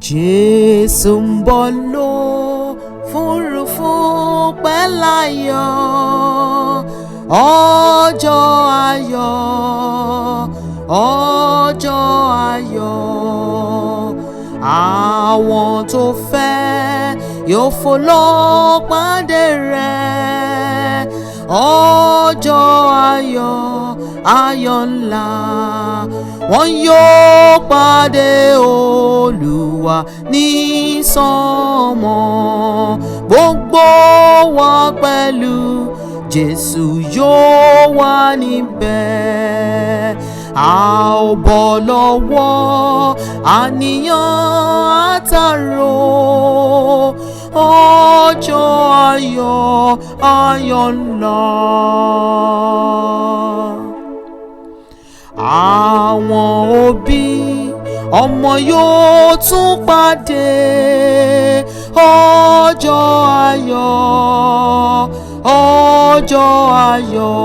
Jésù ń bọ̀ lófurufú pẹ̀láyọ̀, ọjọ́ ayọ̀, ọjọ́ ayọ̀. Àwọn tó fẹ́ yóò fò lọ pàdé rẹ̀. Ọjọ́ ayọ̀, ayọ̀ ńlá, wọn yóò pàdé Olúwa ní sánmọ̀. Gbogbo wa pẹ̀lú Jésù yóò wà níbẹ̀. A ó bọ́ lọ́wọ́ àníyàn àtàrò. Ọjọ́ ayọ̀, ayọ̀ ńlá. Àwọn òbí ọmọ yóò tún pàdé. Ọjọ́ ayọ̀, ọjọ́ ayọ̀.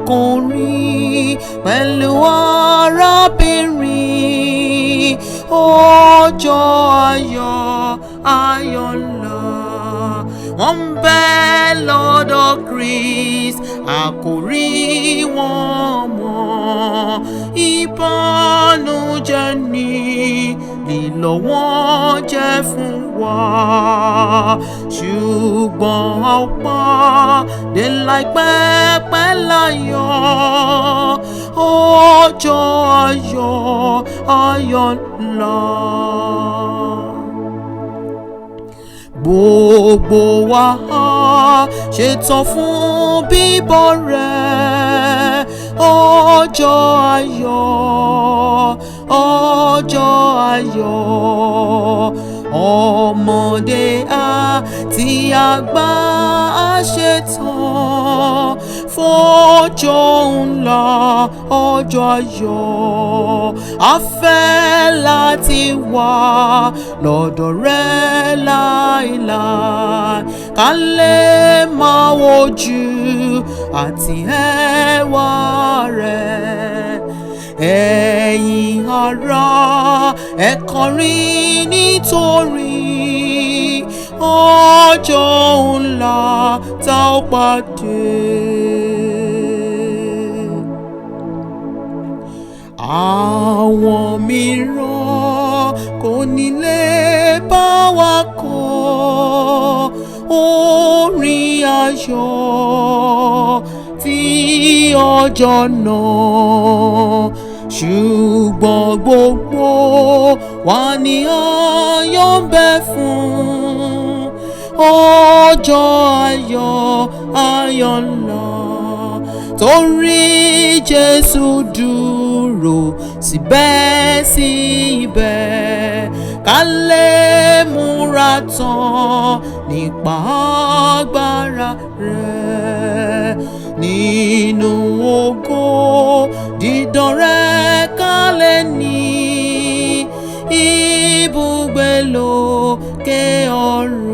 Arákùnrin pẹ̀lú arábìnrin. Ọjọ́ ayọ̀, ayọ̀ ńlá. Wọ́n ń bẹ lọ́dọ̀ Kristi, a kò rí wọn mọ́. Ìbànújẹ́ ni lílọ wọn jẹ́ fún wa, ṣùgbọ́n a ó pàdé láìpẹ́ pẹ̀láyọ̀. Ọjọ́ ayọ̀, ayọ̀ ńlá. Gbogbo wa ṣetán fún bíbọ̀ rẹ̀. Ọjọ́ ayọ̀, ọjọ́ ayọ̀. Ọmọdé àti àgbà ṣetán fọ́jọ́ ńlá, ọjọ́ ayọ̀. A fẹ́ láti wà lọ́dọ̀ rẹ̀ láéláé, ká lè máa wojú àti ẹwà rẹ̀. Ẹ̀yin ará, ẹ kọrin nítorí ọjọ́ ńlá tá ó pàdé. Àwọn mìíràn kò ní lè bá wa kọ orin ayọ̀ tí ọjọ́ náà, ṣùgbọ́n gbogbo wa ni ayọ̀ ń bẹ fún. Ọjọ́ ayọ̀, ayọ̀ ńlá. Torí Jésù dúró síbẹ̀síbẹ̀, ká lè múra tán nípa agbára rẹ̀. Nínú ògo dídán rẹ̀ ká lè ní ibùgbé lókè ọ̀run.